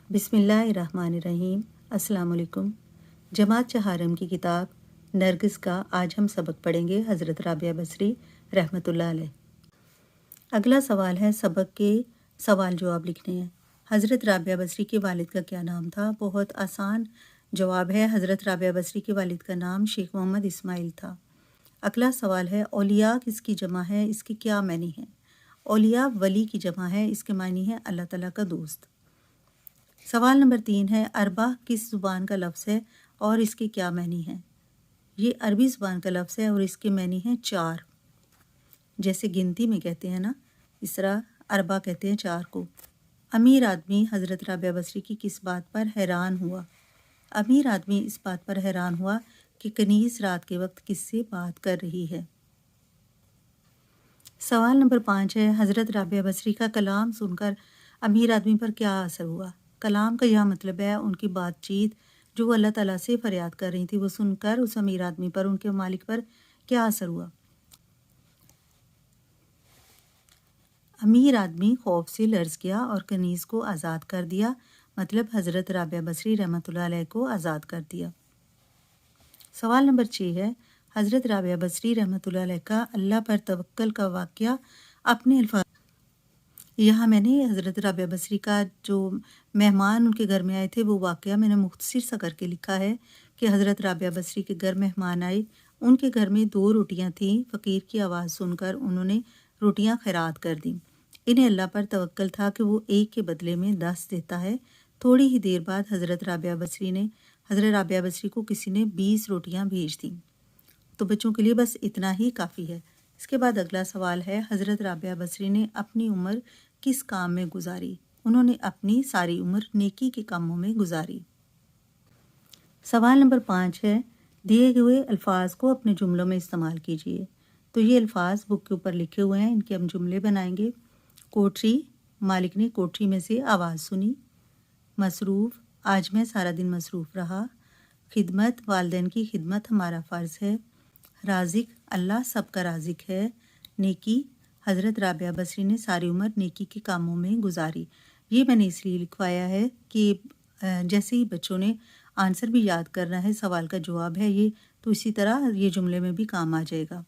بسم اللہ الرحمن الرحیم۔ السلام علیکم۔ جماعت چہارم کی کتاب نرگس کا آج ہم سبق پڑھیں گے حضرت رابعہ بصری رحمۃ اللہ علیہ۔ اگلا سوال ہے، سبق کے سوال جواب لکھنے ہیں۔ حضرت رابعہ بصری کے والد کا کیا نام تھا؟ بہت آسان جواب ہے، حضرت رابعہ بصری کے والد کا نام شیخ محمد اسماعیل تھا۔ اگلا سوال ہے، اولیاء کس کی جمع ہے؟ اس کے کیا معنی ہیں؟ اولیاء ولی کی جمع ہے، اس کے معنی ہے اللہ تعالیٰ کا دوست۔ سوال نمبر 3 ہے، اربع کس زبان کا لفظ ہے اور اس کے کیا معنی ہیں؟ یہ عربی زبان کا لفظ ہے اور اس کے معنی ہیں 4۔ جیسے گنتی میں کہتے ہیں نا، اس طرح اربع کہتے ہیں 4 کو۔ امیر آدمی حضرت رابعہ بصری کی کس بات پر حیران ہوا؟ امیر آدمی اس بات پر حیران ہوا کہ کنیز رات کے وقت کس سے بات کر رہی ہے۔ سوال نمبر 5 ہے، حضرت رابعہ بصری کا کلام سن کر امیر آدمی پر کیا اثر ہوا؟ کلام کا یہ مطلب ہے ان کی بات چیت جو وہ اللہ تعالیٰ سے فریاد کر رہی تھی، وہ سن کر اس امیر آدمی پر، ان کے مالک پر کیا اثر ہوا؟ امیر آدمی خوف سے لرز گیا اور کنیز کو آزاد کر دیا، مطلب حضرت رابعہ بصری رحمۃ اللہ علیہ کو آزاد کر دیا۔ سوال نمبر 6 ہے، حضرت رابعہ بصری رحمۃ اللہ علیہ کا اللہ پر توکل کا واقعہ اپنے الفاظ۔ یہاں میں نے حضرت رابعہ بصری کا جو مہمان ان کے گھر میں آئے تھے وہ واقعہ میں نے مختصر سا کر کے لکھا ہے کہ حضرت رابعہ بصری کے گھر مہمان آئے، ان کے گھر میں 2 روٹیاں تھیں، فقیر کی آواز سن کر انہوں نے روٹیاں خیرات کر دیں۔ انہیں اللہ پر توکل تھا کہ وہ ایک کے بدلے میں 10 دیتا ہے۔ تھوڑی ہی دیر بعد حضرت رابعہ بصری کو کسی نے 20 روٹیاں بھیج دیں۔ تو بچوں کے لیے بس اتنا ہی کافی ہے۔ اس کے بعد اگلا سوال ہے، حضرت رابعہ بصری نے اپنی عمر کس کام میں گزاری؟ انہوں نے اپنی ساری عمر نیکی کے کاموں میں گزاری۔ سوال نمبر 5 ہے، دیے ہوئے الفاظ کو اپنے جملوں میں استعمال کیجیے۔ تو یہ الفاظ بک کے اوپر لکھے ہوئے ہیں، ان کے ہم جملے بنائیں گے۔ کوٹری، مالک نے کوٹری میں سے آواز سنی۔ مصروف، آج میں سارا دن مصروف رہا۔ خدمت، والدین کی خدمت ہمارا فرض ہے۔ رازق، اللہ سب کا رازق ہے۔ نیکی، حضرت رابعہ بصری نے ساری عمر نیکی کے کاموں میں گزاری۔ یہ میں نے اس لیے لکھوایا ہے کہ جیسے ہی بچوں نے آنسر بھی یاد کرنا ہے، سوال کا جواب ہے یہ، تو اسی طرح یہ جملے میں بھی کام آ جائے گا۔